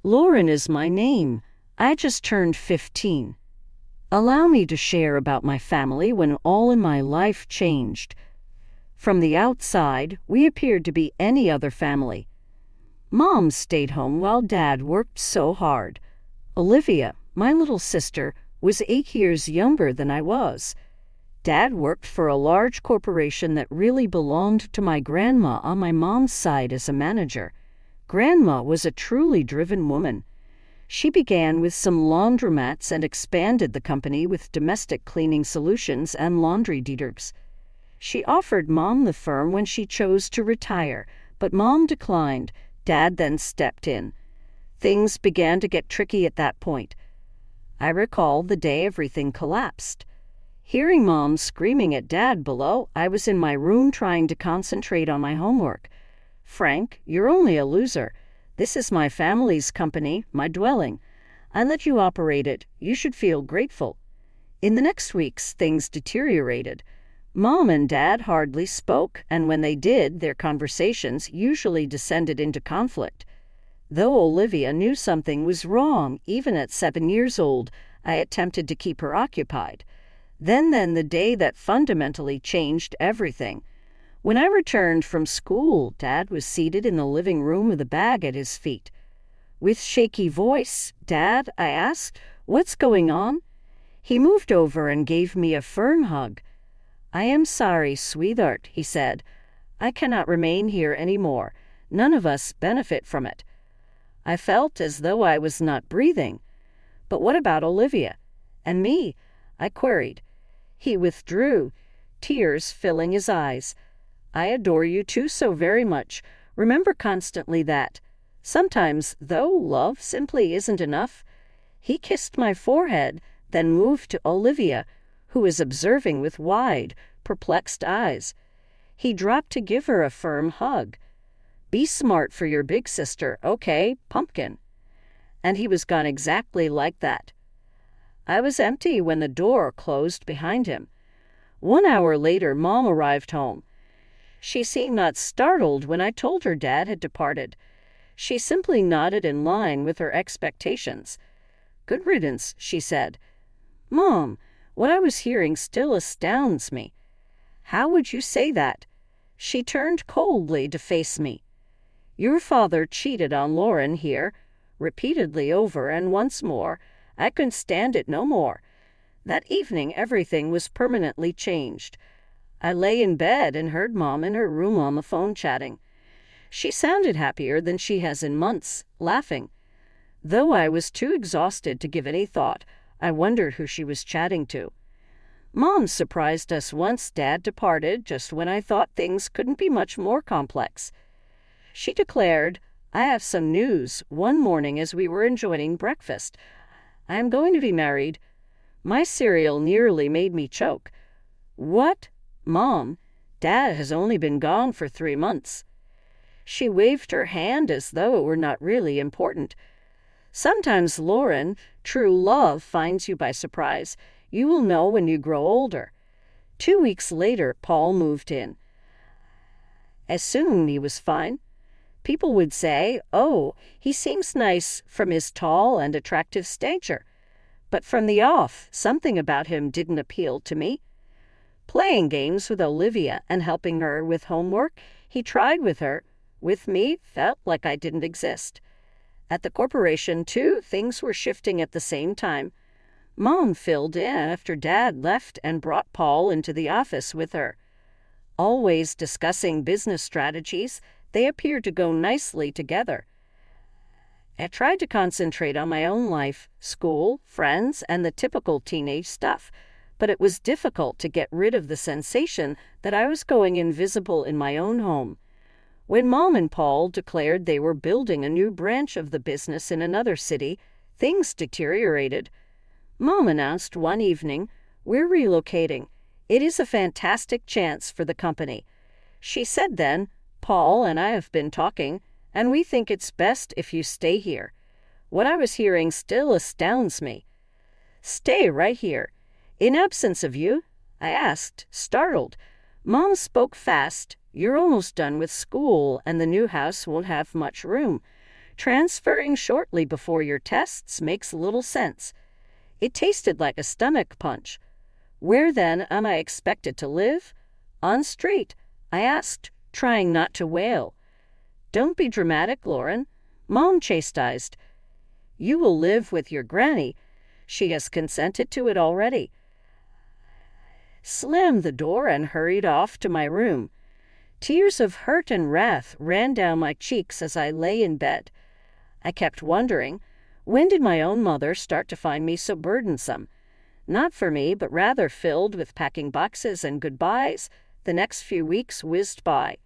Lauren is my name. I just turned 15. Allow me to share about my family when all in my life changed. From the outside, we appeared to be any other family. Mom stayed home while Dad worked so hard. Olivia, my little sister, was 8 years younger than I was. Dad worked for a large corporation that really belonged to my grandma on my mom's side as a manager. Grandma was a truly driven woman. She began with some laundromats and expanded the company with domestic cleaning solutions and laundry detergents. She offered Mom the firm when she chose to retire, but Mom declined. Dad then stepped in. Things began to get tricky at that point. I recall the day everything collapsed. Hearing Mom screaming at Dad below, I was in my room trying to concentrate on my homework. "Frank, you're only a loser. This is my family's company, my dwelling. I let you operate it. You should feel grateful." In the next weeks, things deteriorated. Mom and Dad hardly spoke, and when they did, their conversations usually descended into conflict. Though Olivia knew something was wrong, even at 7 years old, I attempted to keep her occupied. Then the day that fundamentally changed everything. When I returned from school, Dad was seated in the living room with a bag at his feet. With shaky voice, "Dad," I asked, "what's going on?" He moved over and gave me a firm hug. "I am sorry, sweetheart," he said. "I cannot remain here anymore. None of us benefit from it." I felt as though I was not breathing. "But what about Olivia? And me?" I queried. He withdrew, tears filling his eyes. "I adore you too so very much. Remember constantly that. Sometimes, though, love simply isn't enough." He kissed my forehead, then moved to Olivia, who was observing with wide, perplexed eyes. He dropped to give her a firm hug. "Be smart for your big sister, okay, pumpkin." And he was gone exactly like that. I was empty when the door closed behind him. 1 hour later, Mom arrived home. She seemed not startled when I told her Dad had departed. She simply nodded in line with her expectations. "Good riddance," she said. "Mom, what I was hearing still astounds me." "How would you say that?" She turned coldly to face me. "Your father cheated on Lauren here, repeatedly over and once more. I couldn't stand it no more. That evening everything was permanently changed. I lay in bed and heard Mom in her room on the phone chatting. She sounded happier than she has in months, laughing. Though I was too exhausted to give any thought, I wondered who she was chatting to. Mom surprised us once Dad departed, just when I thought things couldn't be much more complex. She declared, "I have some news," one morning as we were enjoying breakfast. "I am going to be married." My cereal nearly made me choke. "What? Mom, Dad has only been gone for 3 months. She waved her hand as though it were not really important. "Sometimes, Lauren, true love finds you by surprise. You will know when you grow older." 2 weeks later, Paul moved in. As soon he was fine. People would say, "Oh, he seems nice from his tall and attractive stature." But from the off, something about him didn't appeal to me. Playing games with Olivia and helping her with homework, he tried with her. With me, felt like I didn't exist. At the corporation, too, things were shifting at the same time. Mom filled in after Dad left and brought Paul into the office with her. Always discussing business strategies, they appeared to go nicely together. I tried to concentrate on my own life, school, friends, and the typical teenage stuff, but it was difficult to get rid of the sensation that I was going invisible in my own home. When Mom and Paul declared they were building a new branch of the business in another city, things deteriorated. Mom announced one evening, "We're relocating. It is a fantastic chance for the company." She said then, "Paul and I have been talking, and we think it's best if you stay here." What I was hearing still astounds me. "Stay right here. In absence of you?" I asked, startled. Mom spoke fast. "You're almost done with school, and the new house won't have much room. Transferring shortly before your tests makes little sense. It tasted like a stomach punch. Where then am I expected to live? On street, I asked, trying not to wail. Don't be dramatic, Lauren, Mom chastised. You will live with your granny. She has consented to it already. Slammed the door and hurried off to my room. Tears of hurt and wrath ran down my cheeks as I lay in bed. I kept wondering, when did my own mother start to find me so burdensome? Not for me, but rather filled with packing boxes and goodbyes. The next few weeks whizzed by.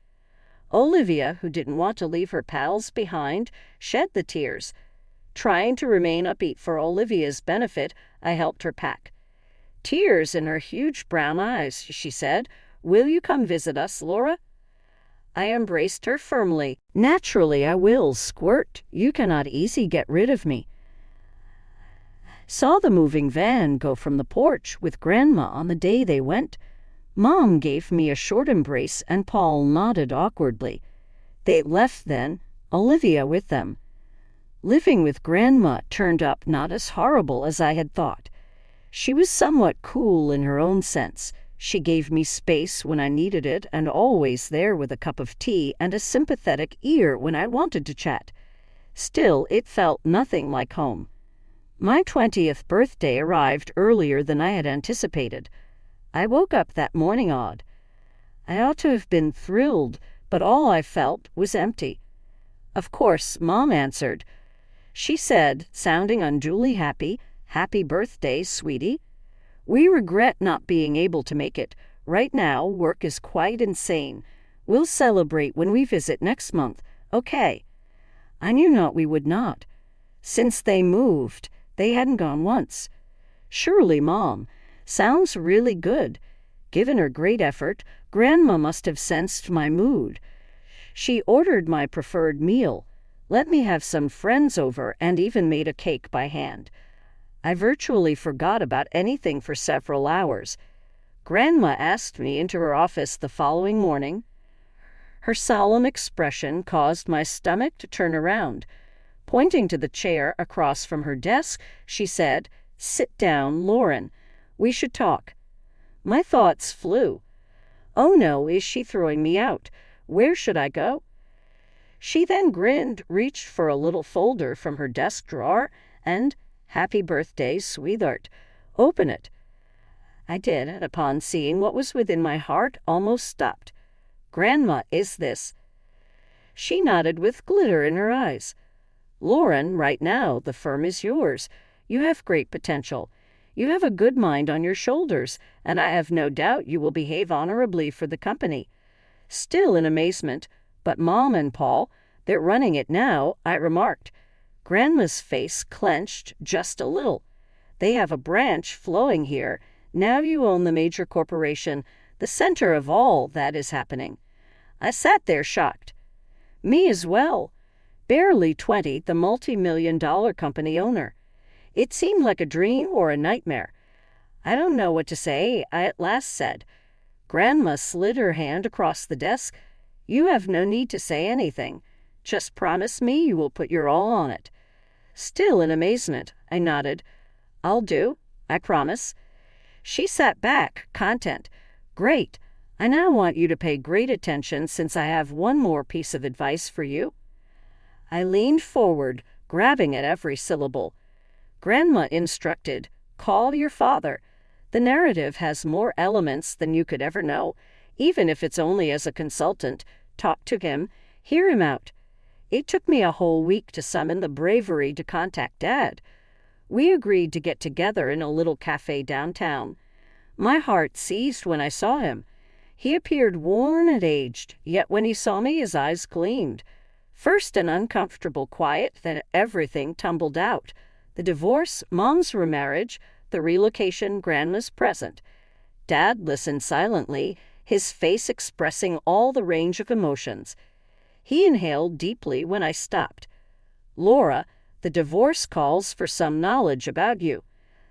Olivia, who didn't want to leave her pals behind, shed the tears. Trying to remain upbeat for Olivia's benefit, I helped her pack. Tears in her huge brown eyes, she said, "Will you come visit us, Laura?" I embraced her firmly. "Naturally I will, Squirt. You cannot easy get rid of me." Saw the moving van go from the porch with Grandma on the day they went. Mom gave me a short embrace and Paul nodded awkwardly. They left then, Olivia with them. Living with Grandma turned up not as horrible as I had thought. She was somewhat cool in her own sense. She gave me space when I needed it and always there with a cup of tea and a sympathetic ear when I wanted to chat. Still, it felt nothing like home. My 20th birthday arrived earlier than I had anticipated. I woke up that morning odd. I ought to have been thrilled, but all I felt was empty. Of course, Mom answered. She said, sounding unduly happy, "Happy birthday, sweetie. We regret not being able to make it. Right now, work is quite insane. We'll celebrate when we visit next month. Okay." I knew not we would not. Since they moved, they hadn't gone once. Surely, Mom. Sounds really good. Given her great effort, Grandma must have sensed my mood. She ordered my preferred meal, let me have some friends over, and even made a cake by hand. I virtually forgot about anything for several hours. Grandma asked me into her office the following morning. Her solemn expression caused my stomach to turn around. Pointing to the chair across from her desk, she said, "Sit down, Lauren. We should talk." My thoughts flew. Oh no, is she throwing me out? Where should I go? She then grinned, reached for a little folder from her desk drawer, and, "Happy birthday, sweetheart. Open it." I did, and upon seeing what was within my heart, almost stopped. "Grandma, is this?" She nodded with glitter in her eyes. "Lauren, right now, the firm is yours. You have great potential. You have a good mind on your shoulders, and I have no doubt you will behave honorably for the company." Still in amazement, "But Mom and Paul, they're running it now," I remarked. Grandma's face clenched just a little. "They have a branch flowing here. Now you own the major corporation, the center of all that is happening." I sat there shocked. Me as well. Barely 20, the multi-million-dollar company owner. It seemed like a dream or a nightmare. "I don't know what to say," I at last said. Grandma slid her hand across the desk. "You have no need to say anything. Just promise me you will put your all on it." Still in amazement, I nodded. "I'll do. I promise." She sat back, content. "Great. I now want you to pay great attention since I have one more piece of advice for you." I leaned forward, grabbing at every syllable. Grandma instructed, "Call your father. The narrative has more elements than you could ever know, even if it's only as a consultant. Talk to him. Hear him out." It took me a whole week to summon the bravery to contact Dad. We agreed to get together in a little cafe downtown. My heart seized when I saw him. He appeared worn and aged, yet when he saw me his eyes gleamed. First an uncomfortable quiet, then everything tumbled out. The divorce, Mom's remarriage, the relocation, Grandma's present. Dad listened silently, his face expressing all the range of emotions. He inhaled deeply when I stopped. "Laura, the divorce calls for some knowledge about you."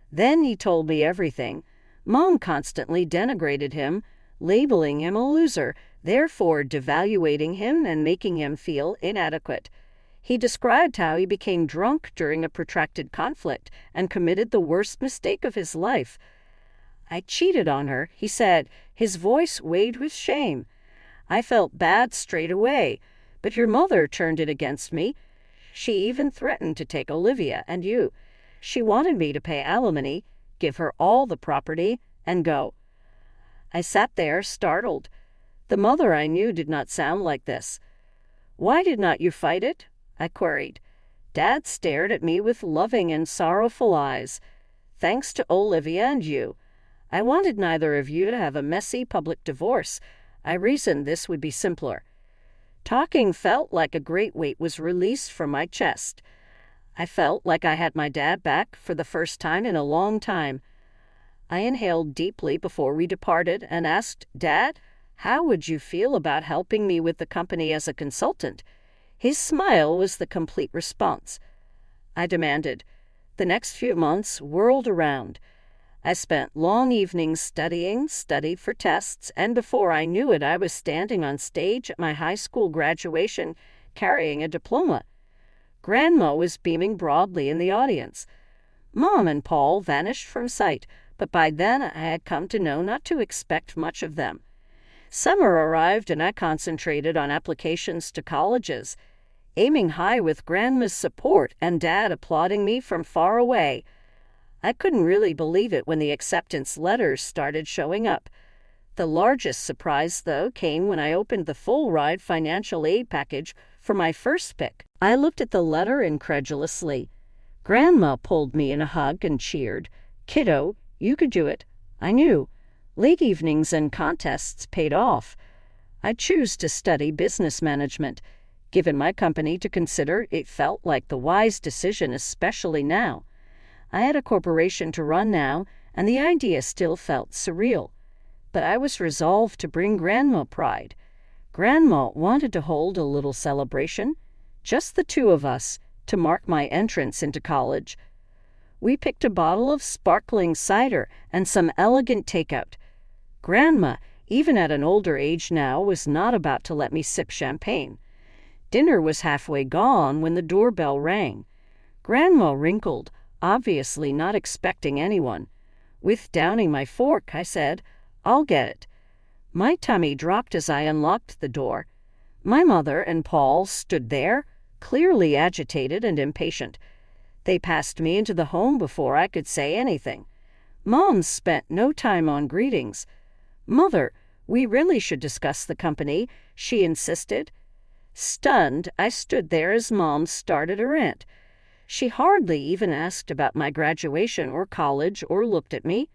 Then he told me everything. Mom constantly denigrated him, labeling him a loser, therefore devaluating him and making him feel inadequate. He described how he became drunk during a protracted conflict and committed the worst mistake of his life. "I cheated on her," he said, his voice weighed with shame. "I felt bad straight away, but your mother turned it against me. She even threatened to take Olivia and you. She wanted me to pay alimony, give her all the property, and go." I sat there, startled. The mother I knew did not sound like this. "Why did not you fight it?" I queried. Dad stared at me with loving and sorrowful eyes. "Thanks to Olivia and you. I wanted neither of you to have a messy public divorce. I reasoned this would be simpler." Talking felt like a great weight was released from my chest. I felt like I had my dad back for the first time in a long time. I inhaled deeply before we departed and asked, "Dad, how would you feel about helping me with the company as a consultant?" His smile was the complete response. I demanded. The next few months whirled around. I spent long evenings studied for tests, and before I knew it, I was standing on stage at my high school graduation, carrying a diploma. Grandma was beaming broadly in the audience. Mom and Paul vanished from sight, but by then I had come to know not to expect much of them. Summer arrived and I concentrated on applications to colleges, aiming high with Grandma's support and Dad applauding me from far away. I couldn't really believe it when the acceptance letters started showing up. The largest surprise, though, came when I opened the full-ride financial aid package for my first pick. I looked at the letter incredulously. Grandma pulled me in a hug and cheered. "Kiddo, you could do it." I knew. Late evenings and contests paid off. I chose to study business management. Given my company to consider, it felt like the wise decision, especially now. I had a corporation to run now, and the idea still felt surreal. But I was resolved to bring Grandma pride. Grandma wanted to hold a little celebration, just the two of us, to mark my entrance into college. We picked a bottle of sparkling cider and some elegant takeout. Grandma, even at an older age now, was not about to let me sip champagne. Dinner was halfway gone when the doorbell rang. Grandma wrinkled, obviously not expecting anyone. With downing my fork, I said, "I'll get it." My tummy dropped as I unlocked the door. My mother and Paul stood there, clearly agitated and impatient. They passed me into the home before I could say anything. Mom spent no time on greetings. "Mother, we really should discuss the company," she insisted. Stunned, I stood there as Mom started a rant. She hardly even asked about my graduation or college or looked at me,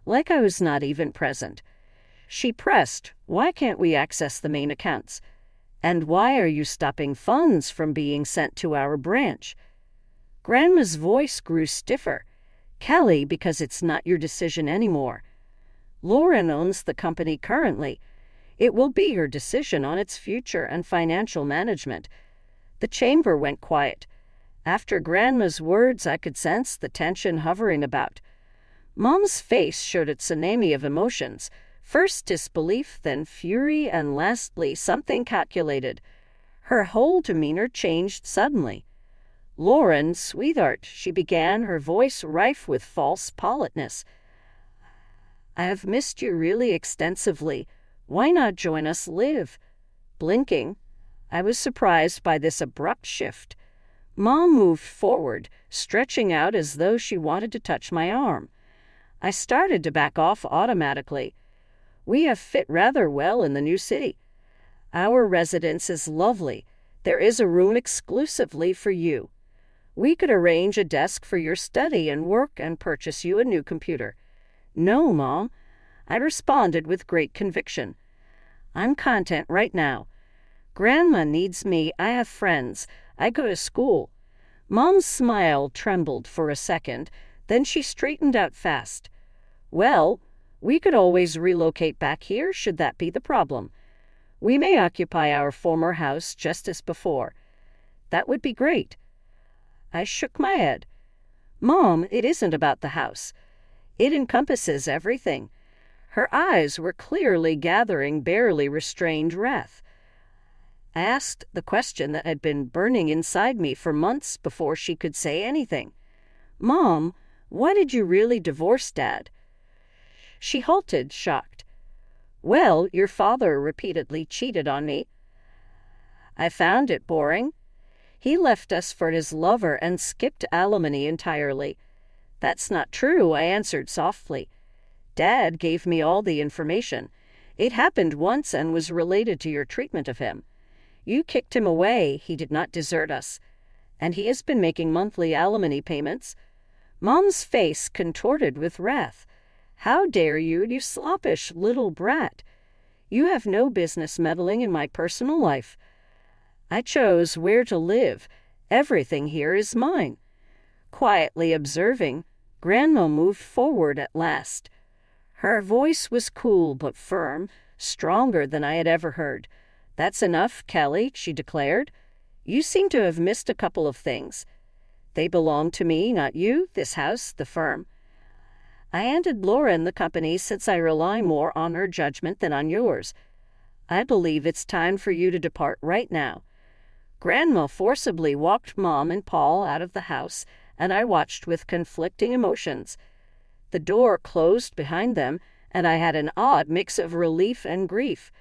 like I was not even present. She pressed, "Why can't we access the main accounts? And why are you stopping funds from being sent to our branch?" Grandma's voice grew stiffer. "Kelly, because it's not your decision anymore. Lauren owns the company currently. It will be her decision on its future and financial management." The chamber went quiet. After Grandma's words, I could sense the tension hovering about. Mom's face showed a tsunami of emotions, first disbelief, then fury, and lastly something calculated. Her whole demeanor changed suddenly. "Lauren, sweetheart," she began, her voice rife with false politeness. "I have missed you really extensively. Why not join us live?" Blinking, I was surprised by this abrupt shift. Mom moved forward, stretching out as though she wanted to touch my arm. I started to back off automatically. "We have fit rather well in the new city. Our residence is lovely. There is a room exclusively for you. We could arrange a desk for your study and work and purchase you a new computer." "No, Mom," I responded with great conviction. "I'm content right now. Grandma needs me. I have friends. I go to school." Mom's smile trembled for a second, then she straightened out fast. "Well, we could always relocate back here should that be the problem. We may occupy our former house just as before. That would be great." I shook my head. "Mom, it isn't about the house. It encompasses everything." Her eyes were clearly gathering barely restrained wrath. I asked the question that had been burning inside me for months before she could say anything. "Mom, why did you really divorce Dad?" She halted, shocked. "Well, your father repeatedly cheated on me. I found it boring. He left us for his lover and skipped alimony entirely." "That's not true," I answered softly. "Dad gave me all the information. It happened once and was related to your treatment of him. You kicked him away. He did not desert us. And he has been making monthly alimony payments." Mom's face contorted with wrath. "How dare you, you sloppish little brat! You have no business meddling in my personal life. I chose where to live. Everything here is mine." Quietly observing, Grandma moved forward at last. Her voice was cool but firm, stronger than I had ever heard. "That's enough, Kelly," she declared. "You seem to have missed a couple of things. They belong to me, not you, this house, the firm. I handed Lauren the company since I rely more on her judgment than on yours. I believe it's time for you to depart right now." Grandma forcibly walked Mom and Paul out of the house, and I watched with conflicting emotions. The door closed behind them, and I had an odd mix of relief and grief.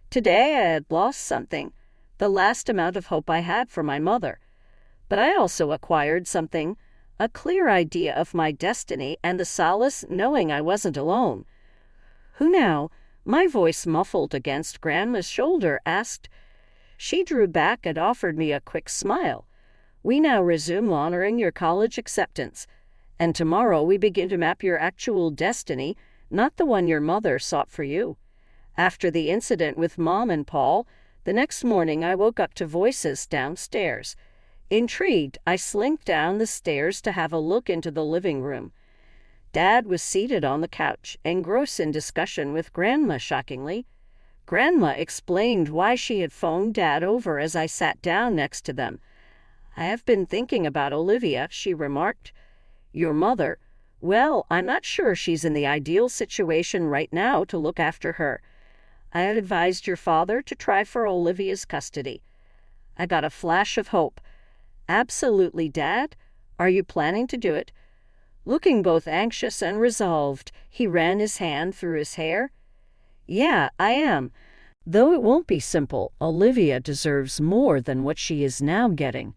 Today I had lost something, the last amount of hope I had for my mother. But I also acquired something, a clear idea of my destiny and the solace knowing I wasn't alone. "Who now?" My voice muffled against Grandma's shoulder asked. She drew back and offered me a quick smile. "We now resume honoring your college acceptance, and tomorrow we begin to map your actual destiny, not the one your mother sought for you." After the incident with Mom and Paul, the next morning I woke up to voices downstairs. Intrigued, I slinked down the stairs to have a look into the living room. Dad was seated on the couch, engrossed in discussion with Grandma, shockingly. Grandma explained why she had phoned Dad over as I sat down next to them. "I have been thinking about Olivia," she remarked. "Your mother. Well, I'm not sure she's in the ideal situation right now to look after her. I had advised your father to try for Olivia's custody." I got a flash of hope. "Absolutely, Dad. Are you planning to do it?" Looking both anxious and resolved, he ran his hand through his hair. "Yeah, I am. Though it won't be simple. Olivia deserves more than what she is now getting.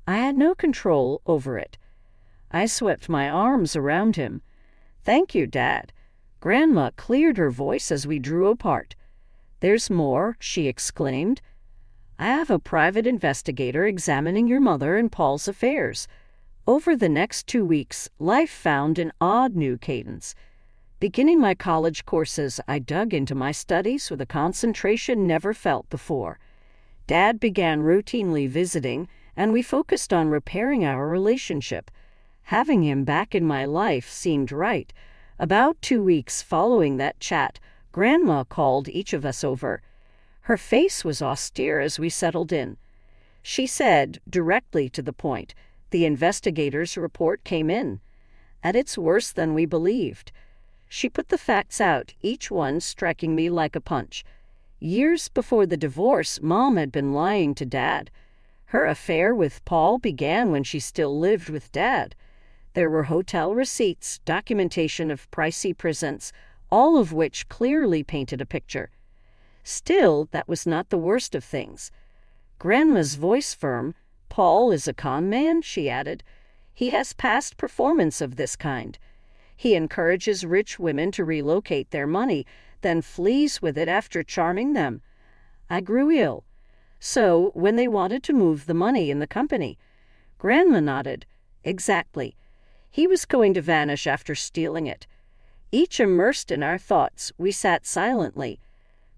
I had no control over it." I swept my arms around him. "Thank you, Dad." Grandma cleared her voice as we drew apart. "There's more," she exclaimed. "I have a private investigator examining your mother and Paul's affairs." Over the next 2 weeks, life found an odd new cadence. Beginning my college courses, I dug into my studies with a concentration never felt before. Dad began routinely visiting, and we focused on repairing our relationship. Having him back in my life seemed right. About 2 weeks following that chat, Grandma called each of us over. Her face was austere as we settled in. She said, directly to the point, "The investigator's report came in, and it's worse than we believed." She put the facts out, each one striking me like a punch. Years before the divorce, Mom had been lying to Dad. Her affair with Paul began when she still lived with Dad. There were hotel receipts, documentation of pricey presents, all of which clearly painted a picture. Still, that was not the worst of things. Grandma's voice firm. "Paul is a con man," she added. "He has past performance of this kind. He encourages rich women to relocate their money, then flees with it after charming them." I grew ill. "So, when they wanted to move the money in the company?" Grandma nodded. "Exactly. He was going to vanish after stealing it." Each immersed in our thoughts, we sat silently.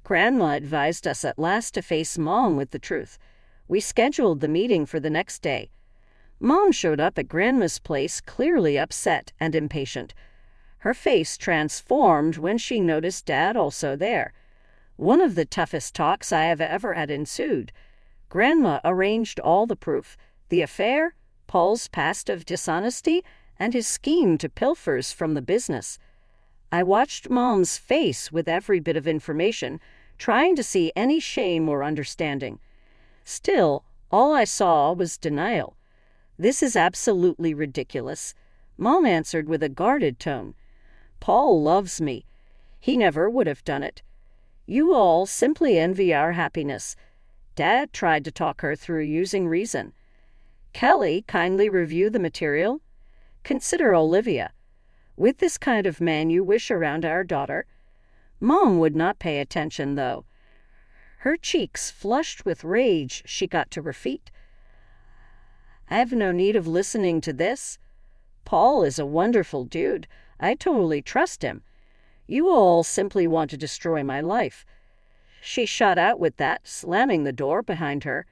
Grandma advised us at last to face Mom with the truth. We scheduled the meeting for the next day. Mom showed up at Grandma's place clearly upset and impatient. Her face transformed when she noticed Dad also there. One of the toughest talks I have ever had ensued. Grandma arranged all the proof: the affair, Paul's past of dishonesty, and his scheme to pilfers from the business. I watched Mom's face with every bit of information, trying to see any shame or understanding. Still, all I saw was denial. "This is absolutely ridiculous," Mom answered with a guarded tone. "Paul loves me. He never would have done it. You all simply envy our happiness." Dad tried to talk her through using reason. "Kelly, kindly review the material. Consider Olivia. With this kind of man you wish around our daughter." Mom would not pay attention, though. Her cheeks flushed with rage, she got to her feet. "I have no need of listening to this. Paul is a wonderful dude. I totally trust him. You all simply want to destroy my life." She shot out with that, slamming the door behind her.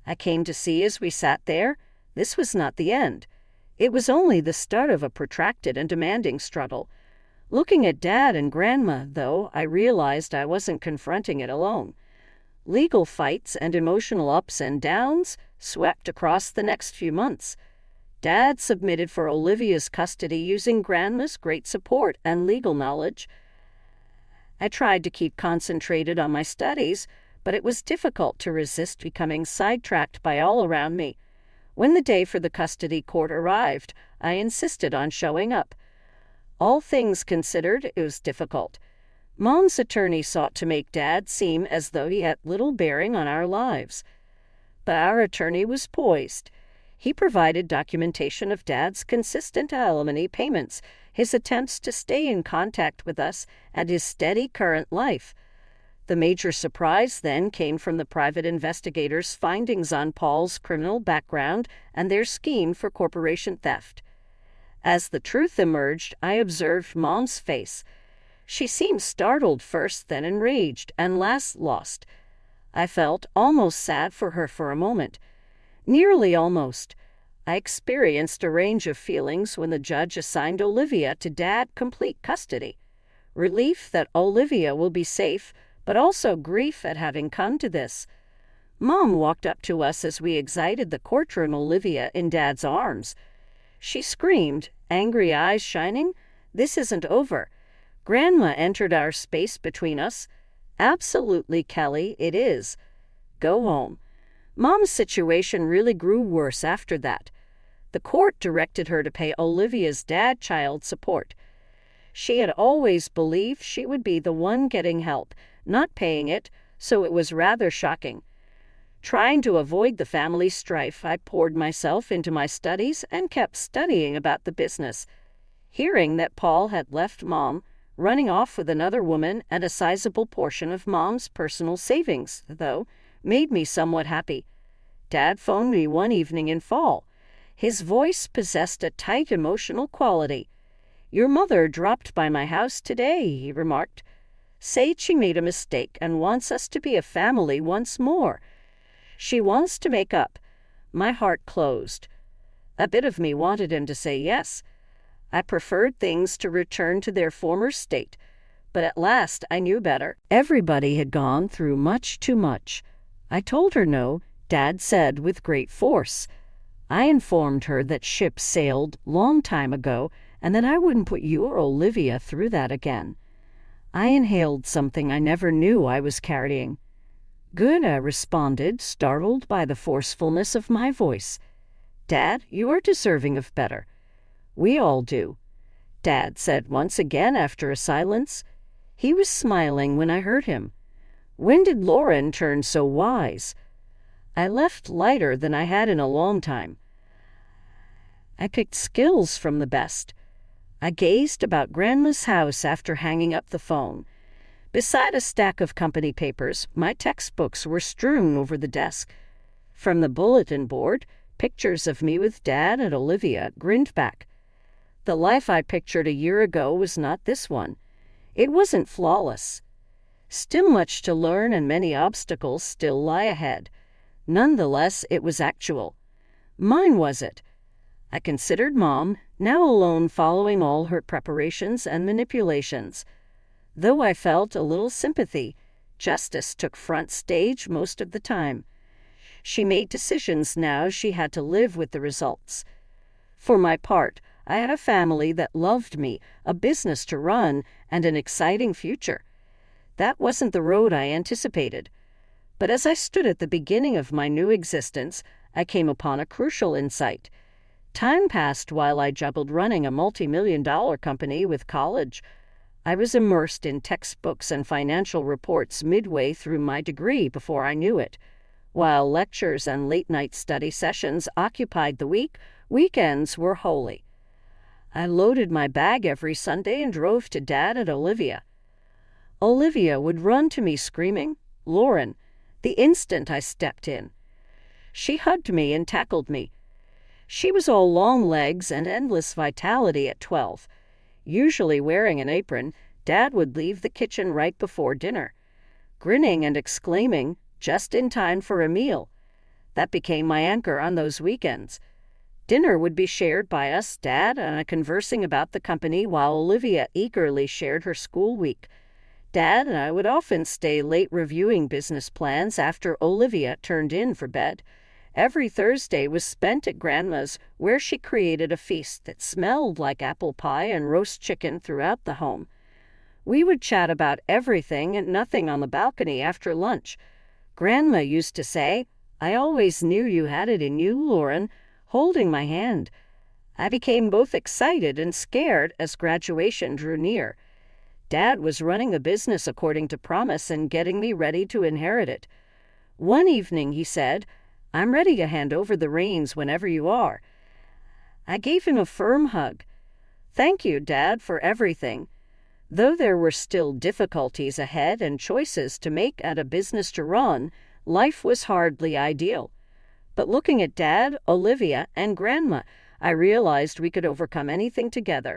I came to see as we sat there, this was not the end. It was only the start of a protracted and demanding struggle. Looking at Dad and Grandma, though, I realized I wasn't confronting it alone. Legal fights and emotional ups and downs swept across the next few months. Dad submitted for Olivia's custody using Grandma's great support and legal knowledge. I tried to keep concentrated on my studies, but it was difficult to resist becoming sidetracked by all around me. When the day for the custody court arrived, I insisted on showing up. All things considered, it was difficult. Mom's attorney sought to make Dad seem as though he had little bearing on our lives. But our attorney was poised. He provided documentation of Dad's consistent alimony payments, his attempts to stay in contact with us, and his steady current life. The major surprise then came from the private investigators' findings on Paul's criminal background and their scheme for corporation theft. As the truth emerged, I observed Mom's face. She seemed startled first, then enraged, and last lost. I felt almost sad for her for a moment. Nearly almost. I experienced a range of feelings when the judge assigned Olivia to Dad complete custody. Relief that Olivia will be safe, but also grief at having come to this. Mom walked up to us as we exited the courtroom, Olivia in Dad's arms. She screamed, angry eyes shining, "This isn't over." Grandma entered our space between us. "Absolutely, Kelly, it is. Go home." Mom's situation really grew worse after that. The court directed her to pay Olivia's dad child support. She had always believed she would be the one getting help, not paying it, so it was rather shocking. Trying to avoid the family strife, I poured myself into my studies and kept studying about the business. Hearing that Paul had left Mom, running off with another woman and a sizable portion of Mom's personal savings, though, made me somewhat happy. Dad phoned me one evening in fall. His voice possessed a tight emotional quality. "Your mother dropped by my house today," he remarked. "Said she made a mistake and wants us to be a family once more. She wants to make up." My heart closed. A bit of me wanted him to say yes. I preferred things to return to their former state, but at last I knew better. Everybody had gone through much too much. I told her no, Dad said with great force. I informed her that ships sailed long time ago and that I wouldn't put you or Olivia through that again. I inhaled something I never knew I was carrying. "Good," I responded, startled by the forcefulness of my voice. "Dad, you are deserving of better." "We all do," Dad said once again after a silence. He was smiling when I heard him. "When did Lauren turn so wise?" I left lighter than I had in a long time. I picked skills from the best. I gazed about Grandma's house after hanging up the phone. Beside a stack of company papers, my textbooks were strewn over the desk. From the bulletin board, pictures of me with Dad and Olivia grinned back. The life I pictured a year ago was not this one. It wasn't flawless. Still much to learn and many obstacles still lie ahead. Nonetheless, it was actual. Mine was it. I considered Mom, now alone following all her preparations and manipulations. Though I felt a little sympathy, justice took front stage most of the time. She made decisions now she had to live with the results. For my part, I had a family that loved me, a business to run, and an exciting future. That wasn't the road I anticipated. But as I stood at the beginning of my new existence, I came upon a crucial insight. Time passed while I juggled running a multi-million-dollar company with college. I was immersed in textbooks and financial reports midway through my degree before I knew it. While lectures and late-night study sessions occupied the week, weekends were holy. I loaded my bag every Sunday and drove to Dad and Olivia. Olivia would run to me screaming, "Lauren," the instant I stepped in. She hugged me and tackled me. She was all long legs and endless vitality at 12. Usually wearing an apron, Dad would leave the kitchen right before dinner, grinning and exclaiming, "Just in time for a meal." That became my anchor on those weekends. Dinner would be shared by us, Dad and I conversing about the company while Olivia eagerly shared her school week. Dad and I would often stay late reviewing business plans after Olivia turned in for bed. Every Thursday was spent at Grandma's, where she created a feast that smelled like apple pie and roast chicken throughout the home. We would chat about everything and nothing on the balcony after lunch. Grandma used to say, "I always knew you had it in you, Lauren," holding my hand. I became both excited and scared as graduation drew near. Dad was running a business according to promise and getting me ready to inherit it. One evening he said, "I'm ready to hand over the reins whenever you are." I gave him a firm hug. "Thank you, Dad, for everything." Though there were still difficulties ahead and choices to make and a business to run, life was hardly ideal. But looking at Dad, Olivia, and Grandma, I realized we could overcome anything together.